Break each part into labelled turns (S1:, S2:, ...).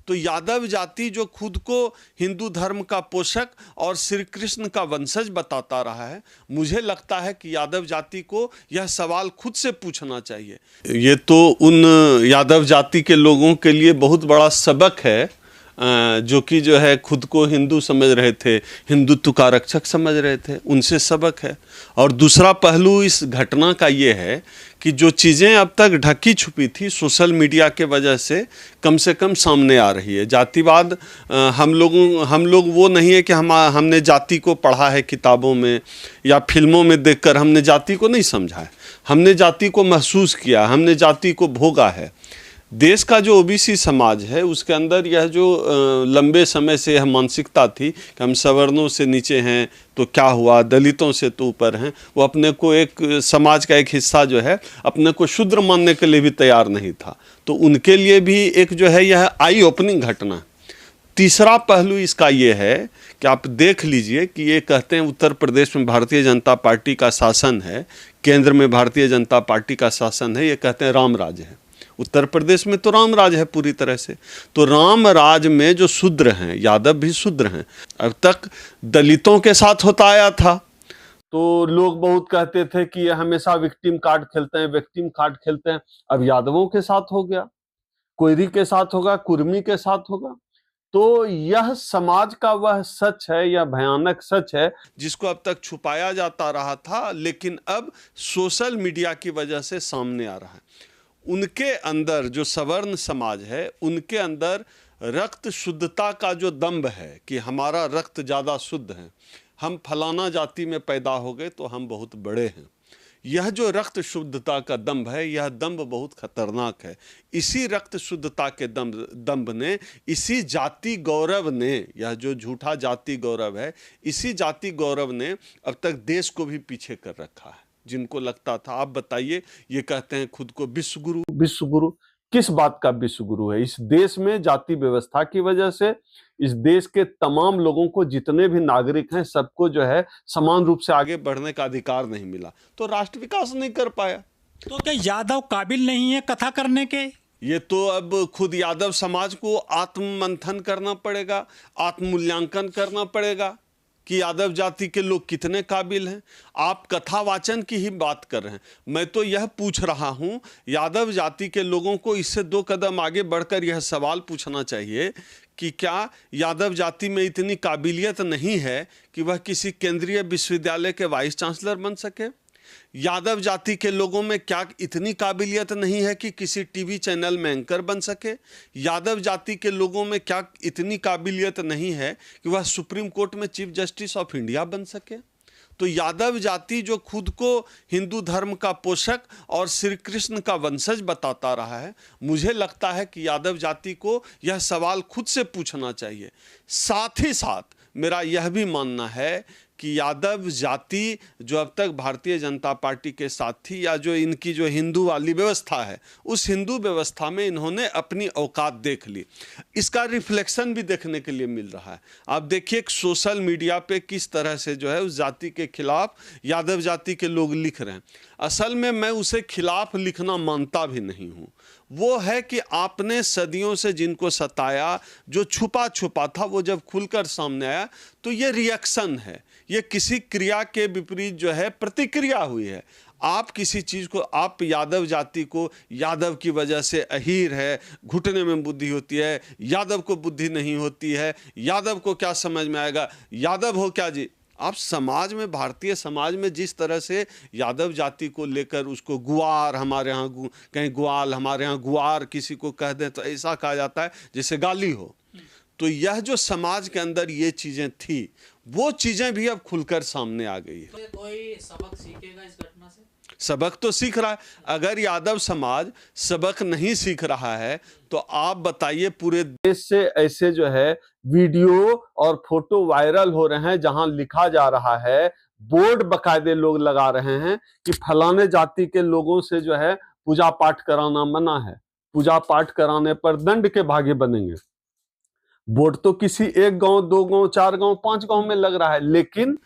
S1: तो यादव जाति जो खुद को हिंदू धर्म का पोषक और श्री कृष्ण का वंशज बताता रहा है, मुझे लगता है कि यादव जाति को यह सवाल खुद से पूछना चाहिए। ये तो उन यादव जाति के लोगों के लिए बहुत बड़ा सबक है जो कि जो है खुद को हिंदू समझ रहे थे, हिंदुत्व का रक्षक समझ रहे थे, उनसे सबक है। और दूसरा पहलू इस घटना का ये है कि जो चीज़ें अब तक ढकी छुपी थी सोशल मीडिया के वजह से कम सामने आ रही है। जातिवाद हम लोग वो नहीं है कि हमने जाति को पढ़ा है किताबों में या फिल्मों में देखकर हमने जाति को नहीं समझा है, हमने जाति को महसूस किया, हमने जाति को भोगा है। देश का जो ओबीसी समाज है उसके अंदर यह जो लंबे समय से यह मानसिकता थी कि हम सवर्णों से नीचे हैं तो क्या हुआ, दलितों से तो ऊपर हैं, वो अपने को एक समाज का एक हिस्सा जो है अपने को शूद्र मानने के लिए भी तैयार नहीं था। तो उनके लिए भी एक जो है यह आई ओपनिंग घटना। तीसरा पहलू इसका ये है कि आप देख लीजिए कि ये कहते हैं उत्तर प्रदेश में भारतीय जनता पार्टी का शासन है, केंद्र में भारतीय जनता पार्टी का शासन है, ये कहते हैं राम राज है। उत्तर प्रदेश में तो राम राज है पूरी तरह से। तो राम राज में जो शूद्र हैं, यादव भी शूद्र हैं, अब तक दलितों के साथ होता आया था। तो लोग बहुत कहते थे कि ये हमेशा विक्टिम कार्ड खेलते हैं, विक्टिम कार्ड खेलते हैं। अब यादवों के साथ हो गया, कोयरी के साथ होगा, कुर्मी के साथ होगा। तो यह समाज का वह सच है, यह भयानक सच है जिसको अब तक छुपाया जाता रहा था, लेकिन अब सोशल मीडिया की वजह से सामने आ रहा है। उनके अंदर जो सवर्ण समाज है, उनके अंदर रक्त शुद्धता का जो दंभ है कि हमारा रक्त ज़्यादा शुद्ध है, हम फलाना जाति में पैदा हो गए तो हम बहुत बड़े हैं, यह जो रक्त शुद्धता का दंभ है, यह दंभ बहुत खतरनाक है। इसी रक्त शुद्धता के दंभ ने, इसी जाति गौरव ने, यह जो झूठा जाति गौरव है, इसी जाति गौरव ने अब तक देश को भी पीछे कर रखा है। जिनको लगता था, आप बताइए, ये कहते हैं खुद को विश्व गुरु। विश्व गुरु किस बात का विश्व गुरु है? इस देश में जाति व्यवस्था की वजह से इस देश के तमाम लोगों को, जितने भी नागरिक हैं, सबको जो है समान रूप से आगे बढ़ने का अधिकार नहीं मिला, तो राष्ट्र विकास नहीं कर पाया।
S2: तो क्या यादव काबिल नहीं है कथा करने के?
S1: ये तो अब खुद यादव समाज को आत्ममंथन करना पड़ेगा, आत्ममूल्यांकन करना पड़ेगा कि यादव जाति के लोग कितने काबिल हैं। आप कथावाचन की ही बात कर रहे हैं, मैं तो यह पूछ रहा हूं, यादव जाति के लोगों को इससे 2 कदम आगे बढ़कर यह सवाल पूछना चाहिए कि क्या यादव जाति में इतनी काबिलियत नहीं है कि वह किसी केंद्रीय विश्वविद्यालय के वाइस चांसलर बन सके? यादव जाति के लोगों में क्या इतनी काबिलियत नहीं है कि किसी टीवी चैनल में एंकर बन सके? यादव जाति के लोगों में क्या इतनी काबिलियत नहीं है कि वह सुप्रीम कोर्ट में चीफ जस्टिस ऑफ इंडिया बन सके? तो यादव जाति जो खुद को हिंदू धर्म का पोषक और श्री कृष्ण का वंशज बताता रहा है, मुझे लगता है कि यादव जाति को यह सवाल खुद से पूछना चाहिए। साथ ही साथ मेरा यह भी मानना है कि यादव जाति जो अब तक भारतीय जनता पार्टी के साथ थी, या जो इनकी जो हिंदू वाली व्यवस्था है, उस हिंदू व्यवस्था में इन्होंने अपनी औकात देख ली। इसका रिफ्लेक्शन भी देखने के लिए मिल रहा है। आप देखिए सोशल मीडिया पे किस तरह से जो है उस जाति के खिलाफ यादव जाति के लोग लिख रहे हैं। असल में मैं उसे खिलाफ लिखना मानता भी नहीं हूँ। वो है कि आपने सदियों से जिनको सताया, जो छुपा छुपा था, वो जब खुलकर सामने आया तो ये रिएक्शन है, ये किसी क्रिया के विपरीत जो है प्रतिक्रिया हुई है। आप किसी चीज़ को, आप यादव जाति को यादव की वजह से अहीर है, घुटने में बुद्धि होती है, यादव को बुद्धि नहीं होती है, यादव को क्या समझ में आएगा, यादव हो क्या जी। आप समाज में, भारतीय समाज में जिस तरह से यादव जाति को लेकर उसको गुआर, हमारे यहाँ कहीं ग्वाल, हमारे यहाँ गुआर किसी को कह दें तो ऐसा कहा जाता है जैसे गाली हो। तो यह जो समाज के अंदर ये चीज़ें थी, वो चीज़ें भी अब खुलकर सामने आ गई है।
S3: तो कोई सबक सीखेगा इस घटना से?
S1: सबक तो सीख रहा है। अगर यादव समाज सबक नहीं सीख रहा है तो आप बताइए, पूरे देश से ऐसे जो है वीडियो और फोटो वायरल हो रहे हैं जहां लिखा जा रहा है, बोर्ड बकायदे लोग लगा रहे हैं कि फलाने जाति के लोगों से जो है पूजा पाठ कराना मना है, पूजा पाठ कराने पर दंड के भागी बनेंगे। बोर्ड तो किसी 1 गांव, 2 गांव, 4 गांव, 5 गांव में लग रहा है, लेकिन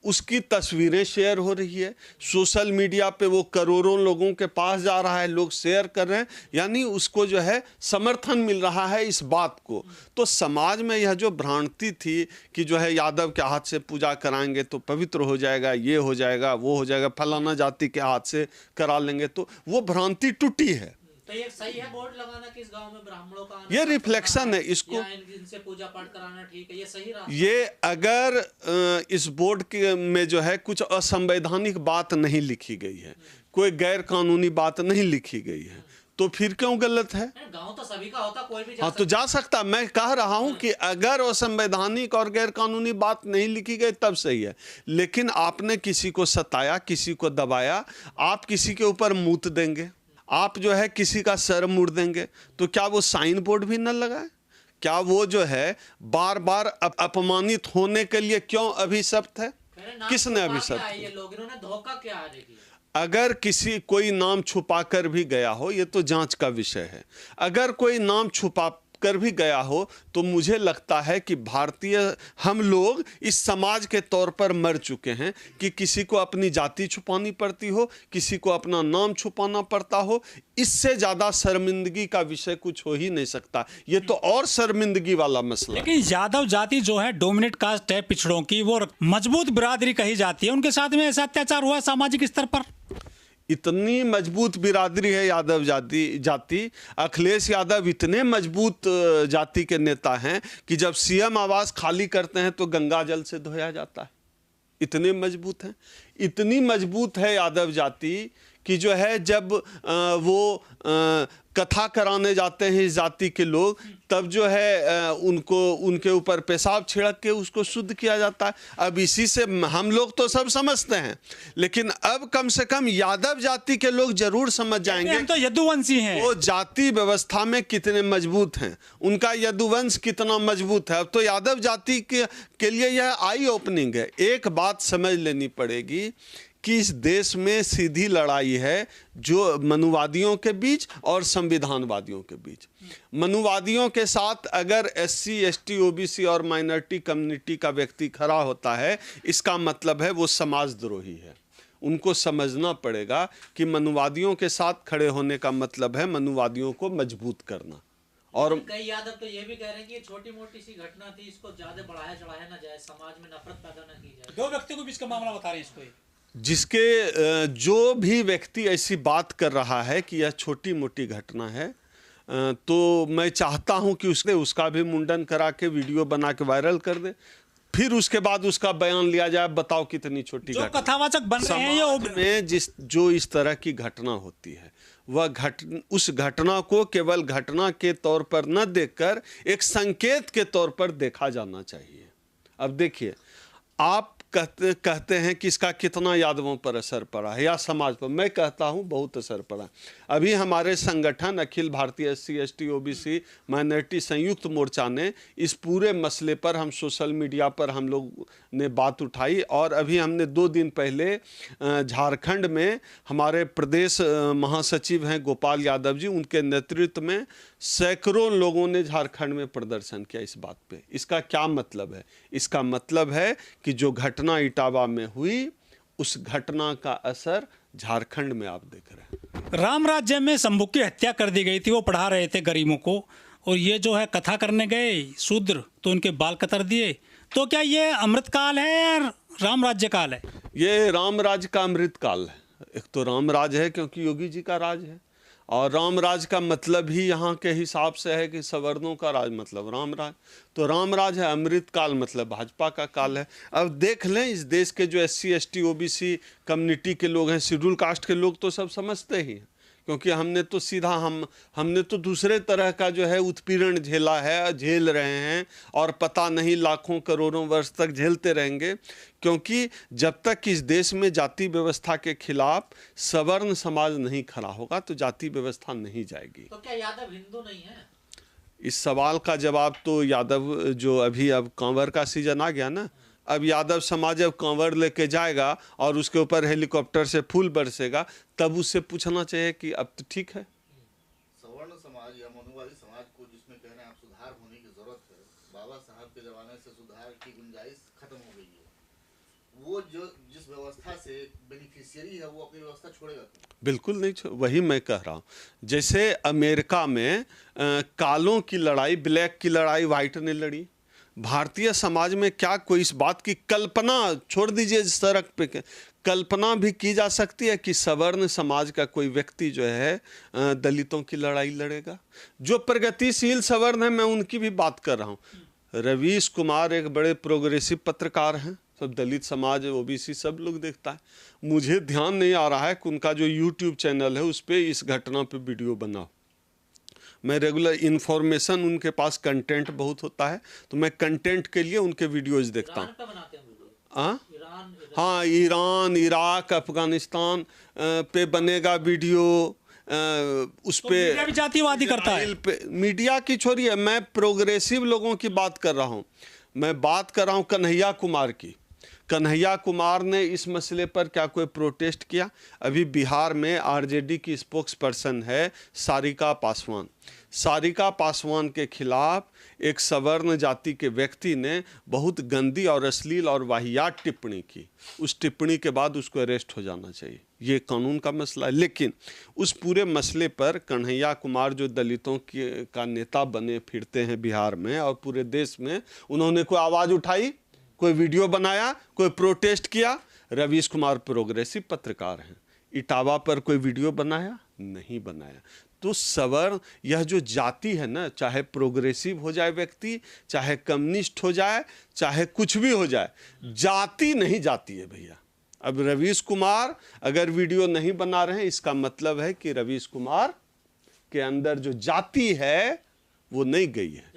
S1: उसकी तस्वीरें शेयर हो रही है, सोशल मीडिया पे वो करोड़ों लोगों के पास जा रहा है, लोग शेयर कर रहे हैं, यानी उसको जो है समर्थन मिल रहा है इस बात को। तो समाज में यह जो भ्रांति थी कि जो है यादव के हाथ से पूजा कराएंगे तो पवित्र हो जाएगा, ये हो जाएगा, वो हो जाएगा, फलाना जाति के हाथ से करा लेंगे, तो वो भ्रांति टूटी है।
S3: तो ये सही है बोर्ड लगाना कि इस गांव में ब्राह्मणों का आना
S1: ये
S3: सब
S1: रिफ्लेक्शन
S3: करना
S1: है इसको,
S3: या इनसे पूजा पाठ कराना ठीक है, ये सही रहा?
S1: ये अगर इस बोर्ड के में जो है कुछ असंवैधानिक बात नहीं लिखी गई है, कोई गैर कानूनी बात नहीं लिखी गई है, तो फिर क्यों गलत है?
S3: गांव तो सभी का होता, कोई भी जा
S1: हाँ, तो जा सकता। मैं कह रहा हूं कि अगर असंवैधानिक और गैर कानूनी बात नहीं लिखी गई तब सही है, लेकिन आपने किसी को सताया, किसी को दबाया, आप किसी के ऊपर मूत देंगे, आप जो है किसी का सर मुड़ देंगे, तो क्या वो साइन बोर्ड भी न लगाए? क्या वो जो है बार बार अपमानित होने के लिए क्यों अभिशप्त है? किसने अभिशप्त किया?
S3: ये लोग इन्होंने धोखा क्या आगे किया?
S1: अगर किसी कोई नाम छुपा कर भी गया हो, ये तो जांच का विषय है, अगर कोई नाम छुपा कर भी गया हो तो मुझे लगता है कि भारतीय हम लोग इस समाज के तौर पर मर चुके हैं कि किसी को अपनी जाति छुपानी पड़ती हो, किसी को अपना नाम छुपाना पड़ता हो। इससे ज़्यादा शर्मिंदगी का विषय कुछ हो ही नहीं सकता। ये तो और शर्मिंदगी वाला मसला।
S2: लेकिन यादव जाति जो है डोमिनेट कास्ट है, पिछड़ों की, वो मजबूत बिरादरी कही जाती है, उनके साथ में ऐसा अत्याचार हुआ सामाजिक स्तर पर?
S1: इतनी मजबूत बिरादरी है यादव जाति। अखिलेश यादव इतने मजबूत जाति के नेता हैं कि जब सीएम आवास खाली करते हैं तो गंगा जल से धोया जाता है। इतने मजबूत हैं, इतनी मजबूत है यादव जाति कि जो है जब वो कथा कराने जाते हैं इस जाति के लोग, तब जो है उनको उनके ऊपर पेशाब छिड़क के उसको शुद्ध किया जाता है। अब इसी से हम लोग तो सब समझते हैं, लेकिन अब कम से कम यादव जाति के लोग जरूर समझ जाएंगे
S2: हम तो यदुवंशी हैं,
S1: वो जाति व्यवस्था में कितने मजबूत हैं, उनका यदुवंश कितना मजबूत है। अब तो यादव जाति के लिए यह आई ओपनिंग है। एक बात समझ लेनी पड़ेगी कि इस देश में सीधी लड़ाई है जो मनुवादियों के बीच और संविधानवादियों के बीच। मनुवादियों के साथ अगर SC ST OBC और माइनॉरिटी कम्युनिटी का व्यक्ति खड़ा होता है, इसका मतलब है वो समाजद्रोही है। उनको समझना पड़ेगा कि मनुवादियों के साथ खड़े होने का मतलब है मनुवादियों को मजबूत करना। और
S3: कई यादव तो ये भी कह रहे हैं कि ये छोटी मोटी सी घटना थी, इसको ज्यादा बढ़ाया चढ़ाया ना जाए, समाज में नफरत पैदा ना की जाए।
S2: दो व्यक्तियों के बीच का मामला बता रहे हैं इसको।
S1: जो भी व्यक्ति ऐसी बात कर रहा है कि यह छोटी मोटी घटना है, तो मैं चाहता हूं कि उसका भी मुंडन करा के वीडियो बना के वायरल कर दे, फिर उसके बाद उसका बयान लिया जाए। बताओ कितनी छोटी
S2: जो
S1: घटना।
S2: कथावाचक बन रहे हैं
S1: समाज में जो इस तरह की घटना होती है, वह उस घटना को केवल घटना के तौर पर न देखकर एक संकेत के तौर पर देखा जाना चाहिए। अब देखिए, आप कहते हैं कि इसका कितना यादवों पर असर पड़ा है या समाज पर। मैं कहता हूं बहुत असर पड़ा। अभी हमारे संगठन Akhil Bharatiya SC ST OBC minority संयुक्त मोर्चा ने इस पूरे मसले पर हम सोशल मीडिया पर हम लोग ने बात उठाई, और अभी हमने 2 दिन पहले झारखंड में हमारे प्रदेश महासचिव हैं गोपाल यादव जी, उनके नेतृत्व में सैकड़ों लोगों ने झारखंड में प्रदर्शन किया इस बात पे। इसका क्या मतलब है? इसका मतलब है कि जो घटना इटावा में हुई, उस घटना का असर झारखंड में आप देख रहे हैं।
S2: राम राज्य में शंभू की हत्या कर दी गई थी, वो पढ़ा रहे थे गरीबों को, और ये जो है कथा करने गए शूद्र तो उनके बाल कतर दिए। तो क्या ये अमृत काल है या राम राज्य काल है?
S1: ये राम राज्य का अमृत काल है। एक तो राम राज है क्योंकि योगी जी का राज है, और राम राज का मतलब ही यहाँ के हिसाब से है कि सवर्णों का राज मतलब राम राज, तो राम राज है। अमृत काल मतलब भाजपा का काल है। अब देख लें, इस देश के जो SC ST OBC कम्युनिटी के लोग हैं, शेड्यूल कास्ट के लोग तो सब समझते ही हैं, क्योंकि हमने तो सीधा हमने तो दूसरे तरह का जो है उत्पीड़न झेला है, झेल रहे हैं, और पता नहीं लाखों करोड़ों वर्ष तक झेलते रहेंगे। क्योंकि जब तक इस देश में जाति व्यवस्था के खिलाफ सवर्ण समाज नहीं खड़ा होगा तो जाति व्यवस्था नहीं जाएगी।
S3: तो क्या यादव हिंदू नहीं है?
S1: इस सवाल का जवाब तो यादव जो अभी अब कांवर का सीजन आ गया ना, अब यादव समाज अब कांवर लेके जाएगा और उसके ऊपर हेलीकॉप्टर से फूल बरसेगा, तब उससे पूछना चाहिए कि अब तो ठीक है।
S4: सवर्ण समाज या मनुवादी समाज को जिसमें कह रहे हैं आप सुधार होने की जरूरत है, बाबा साहब के जमाने से सुधार की गुंजाइश खत्म हो गई है। वो जो जिस व्यवस्था से बेनिफिशियरी है वो अपनी व्यवस्था छोड़ेगा क्यों?
S1: बिल्कुल नहीं वही मैं कह रहा हूँ। जैसे अमेरिका में कालों की लड़ाई, ब्लैक की लड़ाई वाइट ने लड़ी। भारतीय समाज में क्या कोई इस बात की कल्पना, छोड़ दीजिए सड़क पे, कल्पना भी की जा सकती है कि सवर्ण समाज का कोई व्यक्ति जो है दलितों की लड़ाई लड़ेगा? जो प्रगतिशील सवर्ण है, मैं उनकी भी बात कर रहा हूँ। रवीश कुमार एक बड़े प्रोग्रेसिव पत्रकार हैं, सब दलित समाज, ओबीसी सब लोग देखता है। मुझे ध्यान नहीं आ रहा है कि उनका जो यूट्यूब चैनल है उस पर इस घटना पे वीडियो बना। मैं रेगुलर इन्फॉर्मेशन, उनके पास कंटेंट बहुत होता है, तो मैं कंटेंट के लिए उनके वीडियोज देखता हूँ। हाँ, ईरान, इराक, अफगानिस्तान पे बनेगा वीडियो, उस पे
S2: मीडिया भी जातिवादी करता है।
S1: मीडिया की छोड़िए, मैं प्रोग्रेसिव लोगों की बात कर रहा हूँ। मैं बात कर रहा हूँ कन्हैया कुमार की। कन्हैया कुमार ने इस मसले पर क्या कोई प्रोटेस्ट किया? अभी बिहार में आरजेडी की स्पोक्स पर्सन है सारिका पासवान। सारिका पासवान के खिलाफ एक सवर्ण जाति के व्यक्ति ने बहुत गंदी और अश्लील और वाहियात टिप्पणी की। उस टिप्पणी के बाद उसको अरेस्ट हो जाना चाहिए, ये कानून का मसला है। लेकिन उस पूरे मसले पर कन्हैया कुमार जो दलितों का नेता बने फिरते हैं बिहार में और पूरे देश में, उन्होंने कोई आवाज़ उठाई, कोई वीडियो बनाया, कोई प्रोटेस्ट किया? रवीश कुमार प्रोग्रेसिव पत्रकार हैं। इटावा पर कोई वीडियो बनाया? नहीं बनाया। तो सवर्ण, यह जो जाति है ना, चाहे प्रोग्रेसिव हो जाए व्यक्ति, चाहे कम्युनिस्ट हो जाए, चाहे कुछ भी हो जाए, जाति नहीं जाती है भैया। अब रवीश कुमार अगर वीडियो नहीं बना रहे हैं, इसका मतलब है कि रवीश कुमार के अंदर जो जाति है वो नहीं गई है।